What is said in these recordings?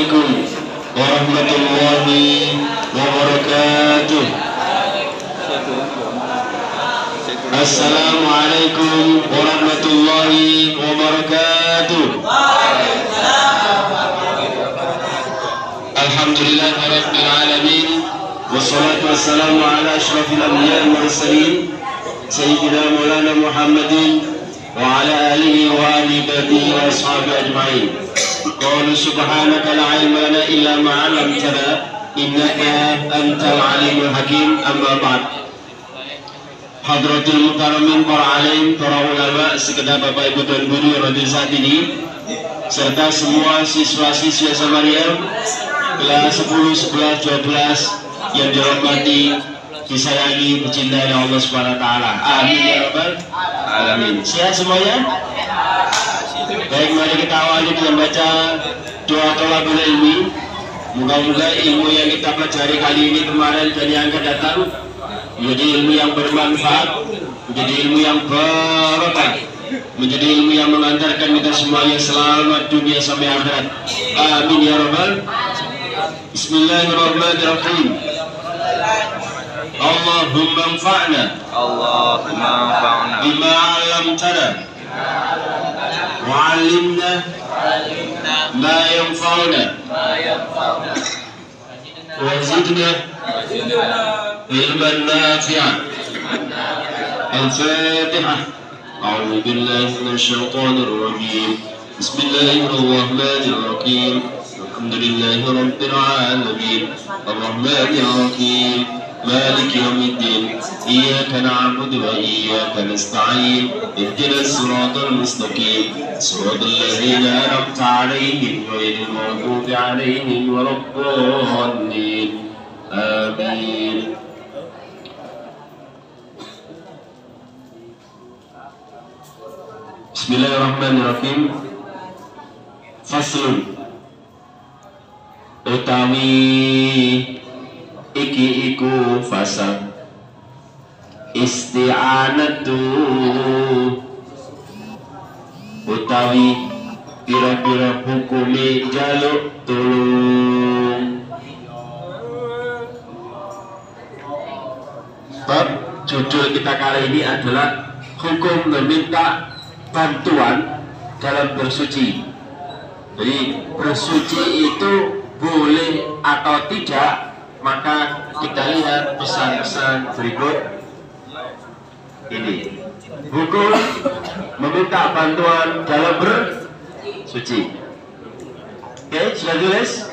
Assalamualaikum warahmatullahi wabarakatuh. Assalamualaikum warahmatullahi wabarakatuh. Alhamdulillahirabbil alamin. Wassalatu wassalamu ala asyrafil anbiya'i wal mursalin sayyidina Maulana Muhammadin wa ala alihi wa ahlihi wa ashabihi ajma'in. Qala subhanaka la ilma lana illa ma 'allamtana innaka antal alimul hakim. Amma ba'd. Hadratul mukaramin, para alim, para ulama, sekedar Bapak Ibu dan Guru yang hadir saat ini, serta semua siswa-siswa Samaria kelas 10, 11, 12 yang dirahmati, disayangi, dicintai oleh Allah Subhanahu wa taala. Amin ya rabbal alamin. Sehat semuanya? Baik, mari kita awali dengan baca doa thalabul ilmi. Moga-moga ilmu yang kita pelajari kali ini, kemarin dan yang akan datang menjadi ilmu yang bermanfaat, menjadi ilmu yang barokah, menjadi ilmu yang mengantarkan kita semuanya selamat dunia sampai akhirat. Amin ya rabbal. Bismillahirrahmanirrahim. Allahumma anfa'na bima 'allamtana wa 'allimna ma yanfa'una wa zidna ilman nafi'an. Al-Fatihah. A'udzu billahi minasyaitonir rajim. Bismillahirrahmanirrahim. Alhamdulillahi rabbil alamin. Ar-Rahmanir Rahim. Maliki yaumiddin. Iyyaka na'budu wa iyyaka nasta'in. Ihdinas siratal mustaqim. Siratal ladzina an'amta 'alaihim ghairil maghdubi 'alaihim waladdallin. Amin. Bismillahirrahmanirrahim. Faslun. Utawi iki iku fasal isti'anatu, utawi pira-pira hukumi jaluk tulung. Bab judul kita kali ini adalah hukum meminta bantuan dalam bersuci. Jadi bersuci itu boleh atau tidak, maka kita lihat pesan-pesan berikut ini. Hukum meminta bantuan dalam bersuci. Oke, sudah tulis?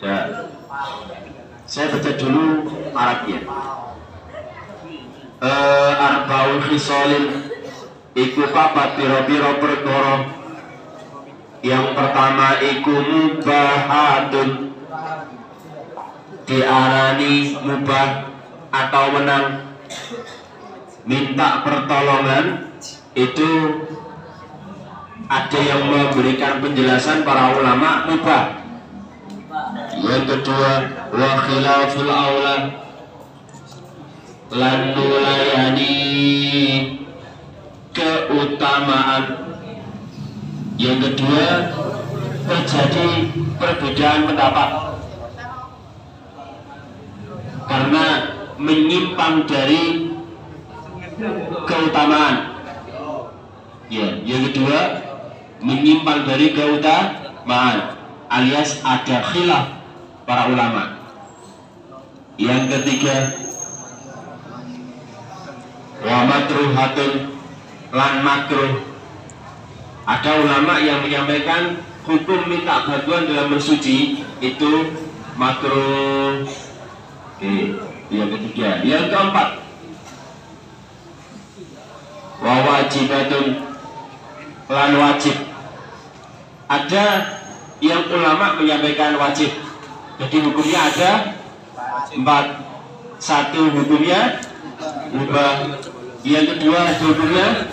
Ya. Saya baca dulu Arabnya. Arba'ul khisalin iku papat pira-pira perkara. Yang pertama iku mubahatun, diarani mubah atau menang. Minta pertolongan itu ada yang memberikan penjelasan para ulama mubah. Yang kedua wa khilaful aula, lan nulayani keutamaan. Yang kedua terjadi perbedaan pendapat karena menyimpang dari keutamaan. Ya, yang kedua menyimpang dari keutamaan alias ada khilaf para ulama. Yang ketiga wa makruhatun, lan makruh. Ada ulama yang menyampaikan hukum minta bantuan dalam bersuci itu makruh. Oke, yang ketiga. Yang keempat wa wajibatun, lan wajib. Ada yang ulama menyampaikan wajib. Jadi hukumnya ada 4. Satu, hukumnya mubah. Yang kedua, hukumnya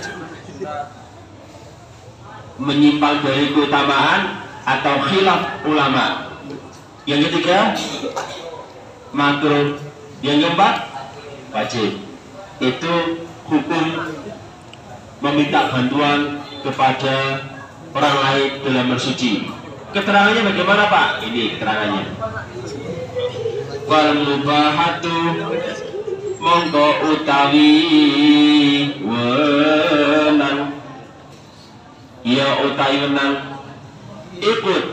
menyimpang dari keutamaan atau khilaf ulama. Yang ketiga makruh. Yang keempat wajib. Itu hukum meminta bantuan kepada orang lain dalam bersuci. Keterangannya bagaimana Pak? Ini keterangannya. Wal mubahatu mongko utawi wenang ya utawi wenang iku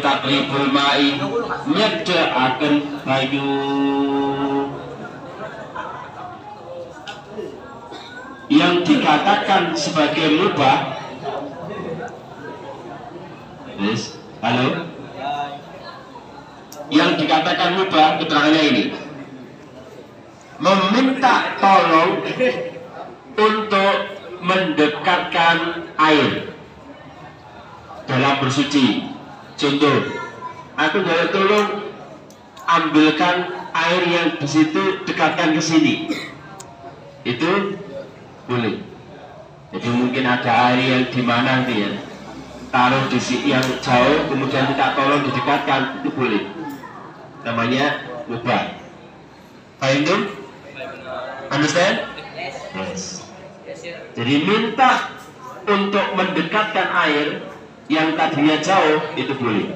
taqribul ma'i nyedhekaken banyu yang dikatakan sebagai mubah. Yes. Halo. Yang dikatakan mubah keterangannya ini meminta tolong untuk mendekatkan air dalam bersuci. Contoh, aku boleh tolong ambilkan air yang di situ, dekatkan ke sini. Itu boleh. Jadi mungkin ada air yang di mana ya, taruh di sini yang jauh, kemudian minta tolong didekatkan, itu boleh. Namanya mubah. Paham itu? Understand? Yes. Jadi minta untuk mendekatkan air yang tadinya jauh itu boleh.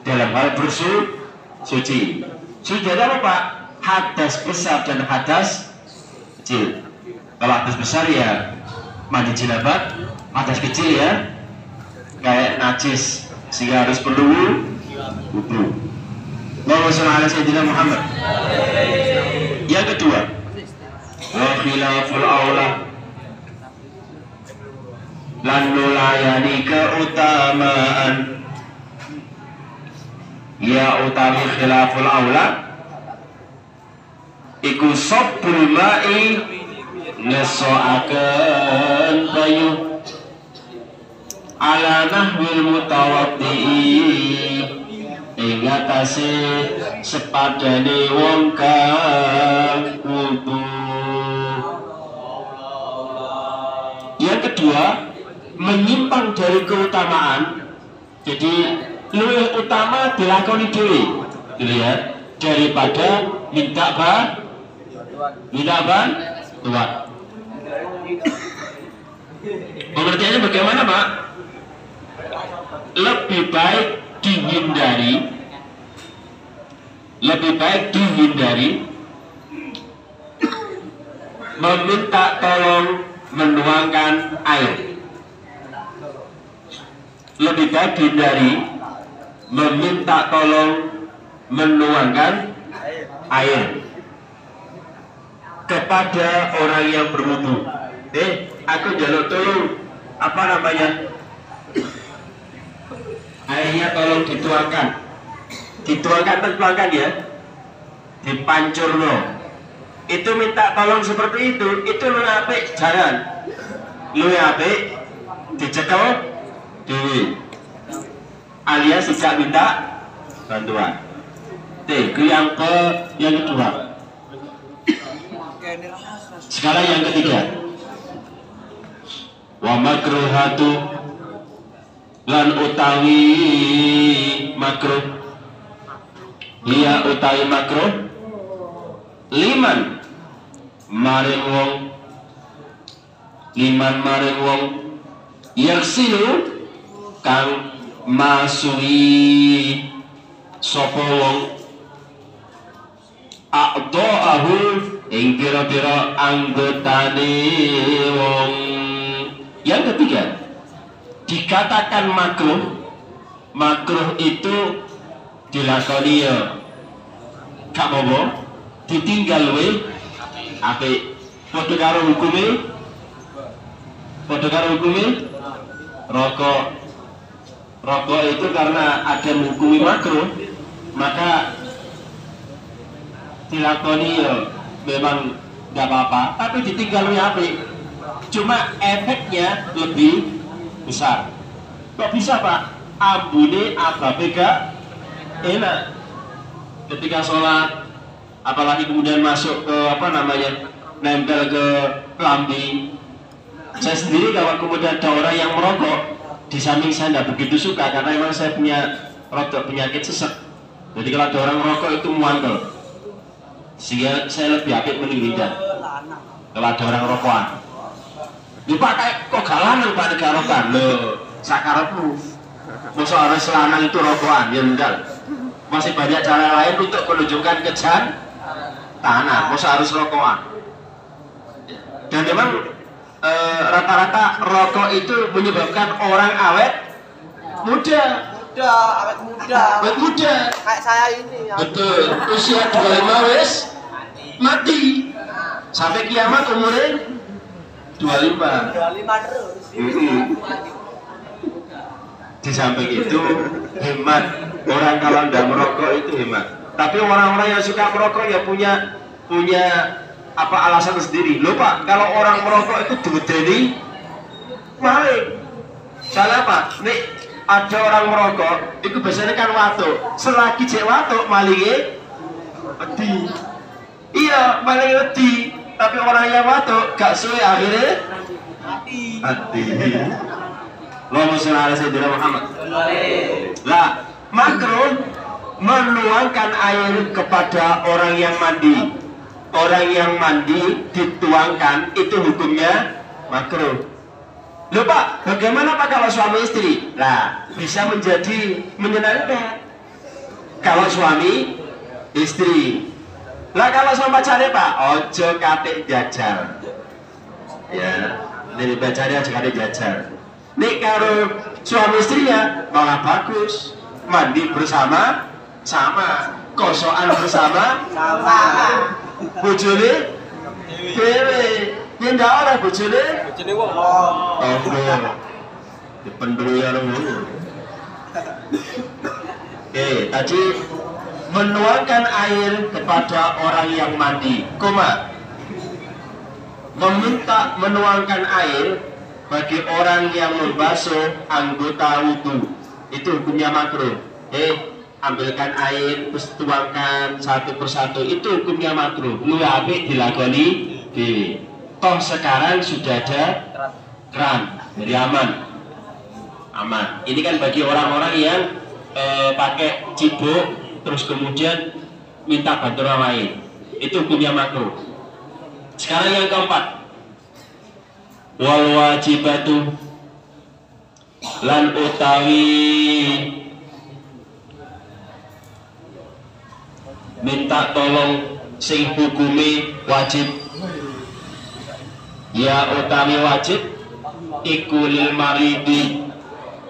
Dalam hal bersuci. Suci apa Pak? Hadas besar dan hadas kecil. Kalau hadas besar ya mandi jinabat, hadas kecil ya kayak najis sehingga harus perlu wudu. Allahumma shalli ala sayyidina Muhammad. Yang kedua, wa khilaful aula lan nulayani keutamaan ya utawi khilaful aula iku sabbul ma'i ngesoaken bayu ala nahwil mutawaddi'i ing atase sepadane wong kang wudu. Yang kedua, menyimpang dari keutamaan. Jadi luwih utama dilakoni dhewe, dilihat daripada minta bantuan. Pengertiannya bagaimana Pak? Lebih baik dihindari meminta tolong menuangkan air. Lebih baik dihindari meminta tolong menuangkan air kepada orang yang berwudu. Aku jaluk tolong apa namanya? Airnya tolong dituangkan ya, dipancurno. Itu minta tolong seperti itu lu apik jangan, lu apik dicekel dewi, alias tidak minta bantuan. Yang kedua. Sekarang yang ketiga, wa makruhatu lan utawi makruh, dia utawi makruh liman maring wong yaksilu kang masui sapa wong a'dha'ahu ing pira-pira anggotane wong. Yang ketiga, dikatakan makruh itu dilakoni ya gak apa-apa, ditinggal we apik. Padha karo hukume rokok itu karena ada menghukumi makruh, maka dilakoni ya memang gak apa-apa, tapi ditinggal we apik. Cuma efeknya lebih besar. Kok bisa Pak? Ambune ababe gak enak ketika sholat, apalagi kemudian masuk ke nempel ke kelambi. Saya sendiri kalau kemudian ada orang yang merokok di samping saya tidak begitu suka, karena memang saya punya rodok penyakit sesek. Jadi kalau ada orang merokok itu muantel, sehingga saya lebih apik meninggalkan kalau ada orang rokokan. dipakai kok gak lanang Pak Negarokan lho sakarepmu masa harus lanang itu rokokan ya enggak masih banyak cara lain untuk menunjukkan tanah masa harus rokokan dan memang rata-rata rokok itu menyebabkan orang awet muda kayak saya ini ya. Betul usia 25 wis mati sampai kiamat umurnya 25 terus. Di samping itu hemat orang kalau tidak merokok itu hemat. Tapi orang-orang yang suka merokok ya punya apa alasan sendiri. Loh Pak, kalau orang merokok itu diwedeni maling. Salah apa? Nih ada orang merokok itu biasanya kan watuk. Selagi cek watuk malingnya wedi. Iya malingnya wedi. Tapi orang yang watuk gak suwe akhirnya hati. Allahumma sholli ala sayyidina Muhammad. Lah, makruh menuangkan air kepada orang yang mandi. Orang yang mandi dituangkan itu hukumnya makruh. Loh Pak, bagaimana Pak kalau suami istri? Lah, bisa menjadi menyenangkan. Kalau suami istri. Lah kalau sama pacarnya Pak, ojo kate jajal. Ya, dari pacarnya ojo kate jajal. Nih kalau suami istrinya malah bagus, mandi bersama sama, kosokan bersama sama, bojone dewe, yang ndak ora bojone wong. Oh, dipendru ya ngono. Tadi menuangkan air kepada orang yang mandi, meminta menuangkan air bagi orang yang membasuh anggota wudhu itu hukumnya makruh. Ambilkan air terus tuangkan satu persatu itu hukumnya makruh. Lu apik dilakoni dhewe. Toh sekarang sudah ada keran, jadi aman. Ini kan bagi orang-orang yang pakai cibuk terus kemudian minta bantuan lain itu hukumnya makruh. Sekarang yang keempat, wal wajibatu lan utawi minta tolong sing hukume wajib ya utawi wajib iku lil maridi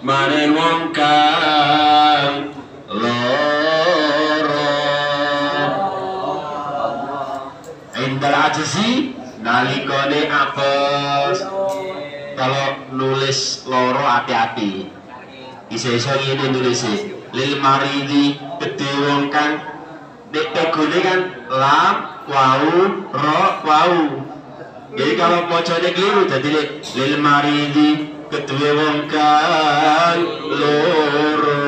maring wong kang loro indal ajzi nalikane apes. Kalau nulis loro hati-hati iso-iso ini nulis lil maridi gede wong kang nek tegone kan lam wau ro wau. Jadi kalau mocone keliru jadi lil maridi gede wong kang loro.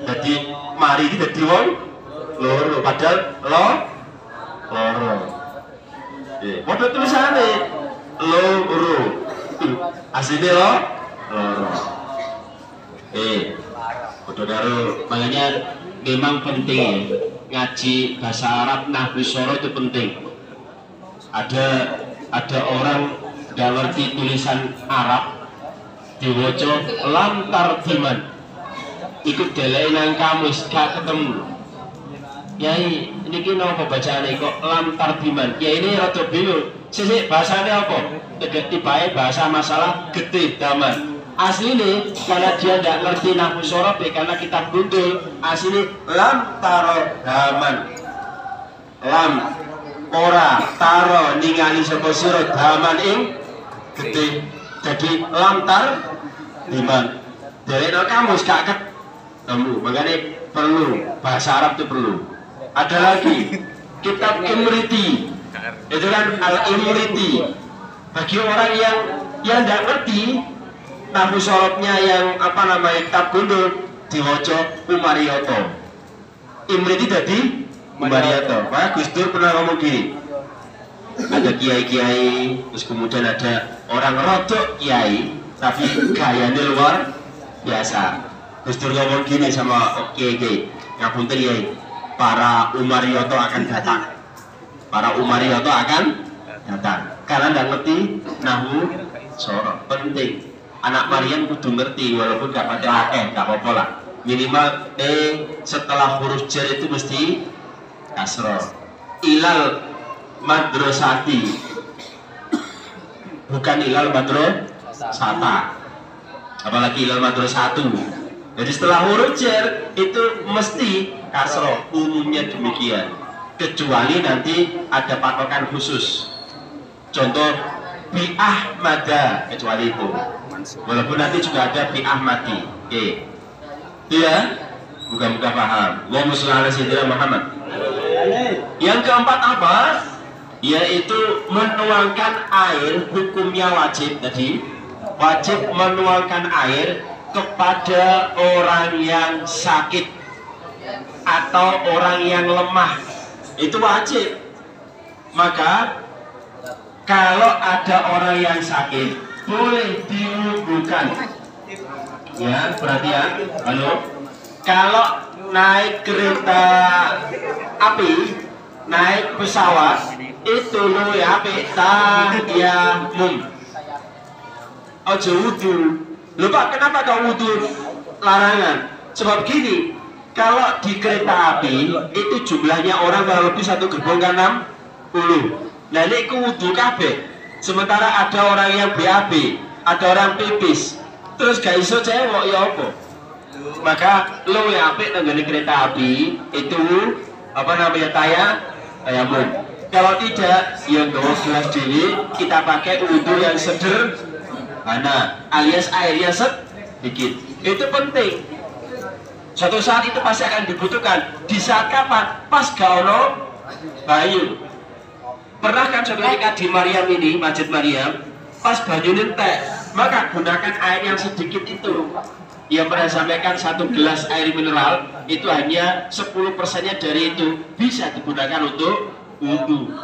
Jadi maridi gede wong loro padahal loro. Model tulisannya loro aslinya loro. Udah daru makanya memang penting ngaji bahasa Arab nahwu soro itu penting. Ada orang gak ngerti tulisan Arab diwoco lam tarjiman ikut delai nang kamus gak ketemu. Yai, ini kena apa bacaannya kok lam tarjiman. Ya ini rada bingung. Sisi bahasanya apa? Tiba-tiba bahasa masalah gede daman. Asli nih, karena dia tidak ngerti nahwu sorof karena kitab gundul. Asli lam taro daman. Lam ora taro ningali sapa sira daman ing gede. Jadi lam tar diman. Dari kamus gak ketemu. Makanya perlu bahasa Arab itu perlu. Ada lagi kitab Imriti, itu kan Al-Imriti bagi orang yang tidak ngerti nahwu sorofnya yang apa namanya kitab gundul diwoco Umariyoto. Imriti jadi Umariyoto. Pak Gus Dur pernah ngomong gini, ada kiai-kiai terus kemudian ada orang rodok kiai tapi gayanya luar biasa. Gus Dur ngomong gini sama kiai-kiai, ngapunten kiai, para Umariyoto akan datang. Para Umariyoto akan datang. karena nggak ngerti nahu sorot. Penting anak Maryam kudu ngerti walaupun gak pakai akeh, gak apa-apa lah. Minimal setelah huruf jar itu mesti kasroh. Ilal madrasati, bukan ilal madrasata, apalagi ilal madrasatu. Jadi setelah huruf jar itu mesti kasroh, umumnya demikian, kecuali nanti ada patokan khusus. Contoh bi Ahmada, kecuali itu. Walaupun nanti juga ada bi Ahmadi. Oke. Itu ya. Moga-moga paham. Allahumma shalli ala sayyidina Muhammad. Yang keempat apa? Yaitu menuangkan air, hukumnya wajib tadi. Wajib menuangkan air kepada orang yang sakit atau orang yang lemah. Itu wajib. Maka kalau ada orang yang sakit boleh diwudukan. Ya, perhatian. Halo. Kalau naik kereta api, naik pesawat, itu luwih apik tayamum. Aja wudu. Lho Pak, kenapa kau wudu? Larangan. Sebab gini, kalau di kereta api itu jumlahnya orang kurang lebih satu gerbong kan 60. Nah ini ku wudu kabeh. Sementara ada orang yang BAB, ada orang pipis, terus gak iso cewek ya apa? Maka lo yang apik nenggone kereta api itu apa namanya tayamum. Kalau tidak, ya nggawa gelas dhewe, kita pakai wudu yang sederhana, alias airnya sedikit. Itu penting. Suatu saat itu pasti akan dibutuhkan. Di saat kapan? Pas gak ono banyu. Pernah kan suatu ketika di Maryam ini, Masjid Maryam, pas banyu entek, maka gunakan air yang sedikit itu. Yang pernah sampaikan 1 gelas air mineral itu hanya 10%-nya dari itu bisa digunakan untuk wudu.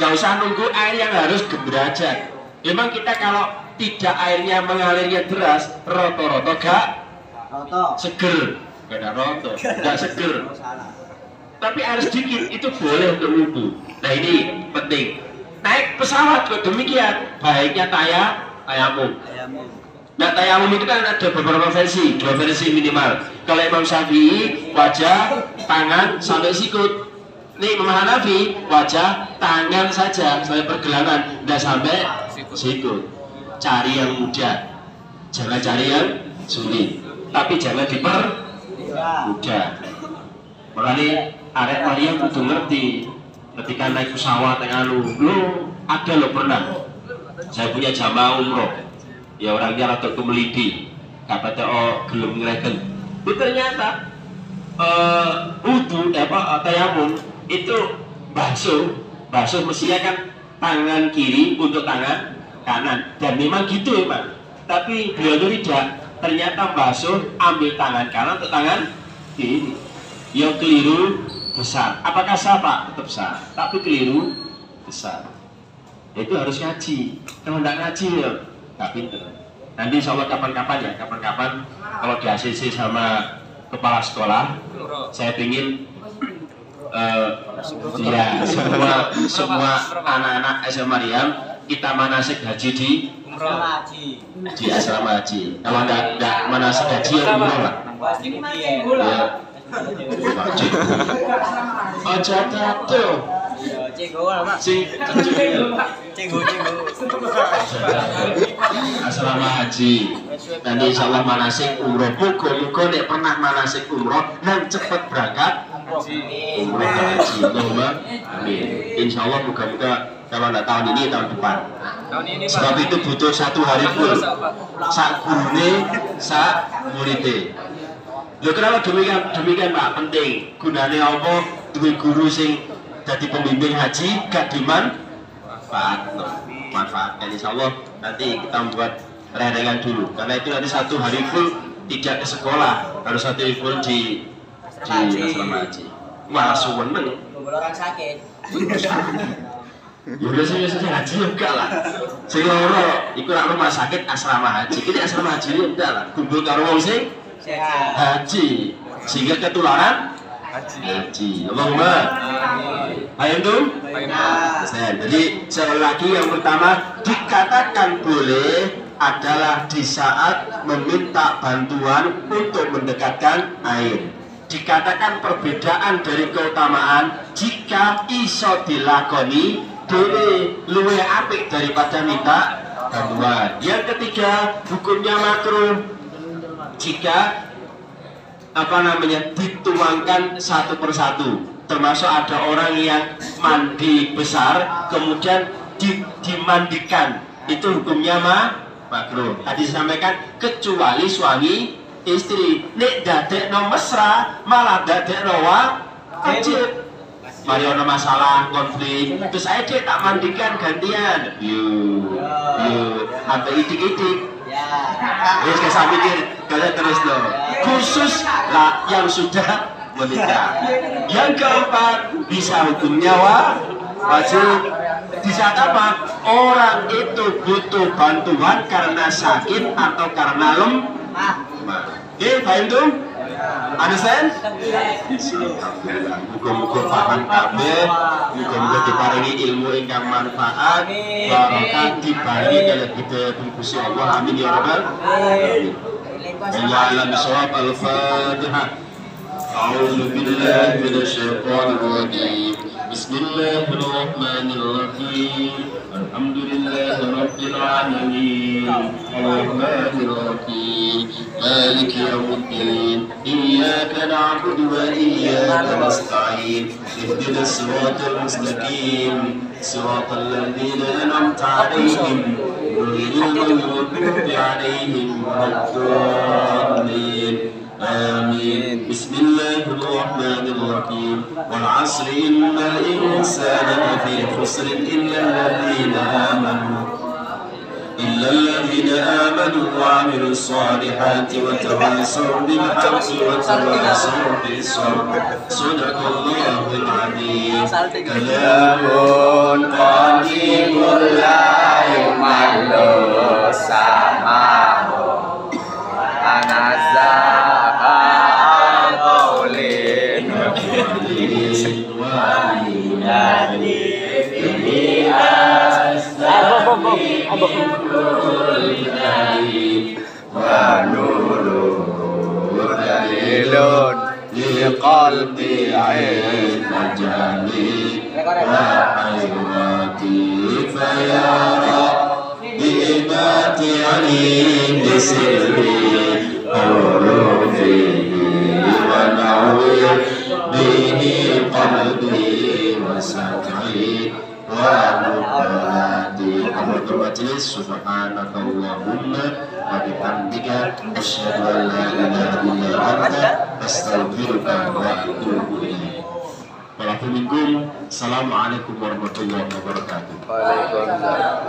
Gak usah nunggu air yang harus gemerajat. Memang kita kalau tidak airnya mengalirnya deras, roto-roto gak seger, gak ada roto, gak seger. Tapi air sedikit itu boleh untuk wudu. Nah ini penting. Naik pesawat kok demikian, baiknya tayamum. Nah tayamum itu kan ada beberapa versi, 2 versi minimal. Kalau Imam Syafi'i wajah, tangan sampai sikut. Nih Imam Hanafi wajah, tangan saja sampai pergelangan, tidak sampai sikut. Cari yang mudah, jangan cari yang sulit. Tapi jangan dipermudah. Makanya arek Maryam kudu ngerti. Ketika naik pesawat yang ada lo pernah. Saya punya jamaah umroh. Ya orangnya rada kemelidi, kata gelem ngreken. Ternyata wudu tayamum itu basuh mestinya kan tangan kiri untuk tangan kanan, dan memang gitu emang. Tapi beliau itu tidak, ternyata basuh ambil tangan kanan untuk tangan kiri. Yang keliru besar. Apakah sah Pak? Tetap sah, tapi keliru besar. Itu harus ngaji. Kalau tidak ngaji ya nggak pinter. Nanti insya Allah kapan-kapan kalau di ACC sama kepala sekolah, saya ingin ya semua anak-anak SMA Maryam kita manasik haji di asrama haji. Kalau nggak manasik haji ya umroh lah. Ya. Aja tato. Asrama haji. Nanti insya Allah manasik umroh. Muga-muga nek pernah manasik umroh nang cepet berangkat umroh haji. Allahumma amin. Insya Allah muga-muga kalau tidak tahun ini tahun depan. Sebab itu butuh 1 hari full. Sak gurune sak murite. Lho kenapa demikian Pak? Penting. Gunane apa? Duwe guru sing jadi pembimbing haji gak manfaatkan. Insya Allah nanti kita membuat rendengan dulu. Karena itu nanti 1 hari full tidak ke sekolah, harus 1 hari full di asrama haji. Wah suweneng. Orang sakit. Ya biasanya haji enggak lah. Sing loro iku rumah sakit asrama haji. Ini asrama haji enggak lah. Kumpul karo wong sing haji sehingga ketularan Haji. Allahumma. Ayo dong. Jadi sekali lagi yang pertama dikatakan boleh adalah di saat meminta bantuan untuk mendekatkan air. Dikatakan perbedaan dari keutamaan jika iso dilakoni dhewe luwih apik daripada minta bantuan. Yang ketiga hukumnya makruh jika dituangkan satu persatu, termasuk ada orang yang mandi besar kemudian dimandikan, itu hukumnya makruh. Tadi disampaikan kecuali suami istri, nek dadekno mesra malah dadekno wajib. Mari ono masalah konflik, terus saya tak mandikan gantian, yuk sampai idik-idik. Terus saya pikir kalian terus dong. Khusus lah yang sudah menikah. Yang keempat bisa hukumnya wajib. Di saat apa? Orang itu butuh bantuan karena sakit atau karena lemah. Oke, paham tuh? Understand? Muga-muga paham kabeh, muga-muga diparingi ilmu ingkang manfaat, barokah diparingi kalih budaya Gusti Allah. Amin ya rabbal alamin. Wallahu a'lam. Al-Fatihah. A'udzu billahi minasyaitonir rajim. Bismillahirrahmanirrahim. Alhamdulillahi rabbil alamin. Arrahmanir rahim. Maliki yaumiddin. Iyyaka na'budu wa iyyaka nasta'in. Ihdinas siratal mustaqim. Siratal ladzina an'amta 'alaihim ghairil maghdubi 'alaihim waladdallin. آمين. بسم الله الرحمن الرحيم. والعصر إن الإنسان لفي خسر إلا الذين آمنوا وعملوا الصالحات وتواصوا بالحق وتواصوا بالصبر. صدق الله العظيم. كلام قديم لا يمل سماه qalbi ilmu jami wa'ayyati fayara bi'ibati alim bisirri urufihi wa nawir bihi qalbi wa sakri wa muqalati amatul majlis. Subhanaka Allahumma wa bihamdika asyhadu an la ilaha illa anta astaghfiruka wa atubu ilaik. Assalamualaikum warahmatullahi wabarakatuh. Waalaikumsalam.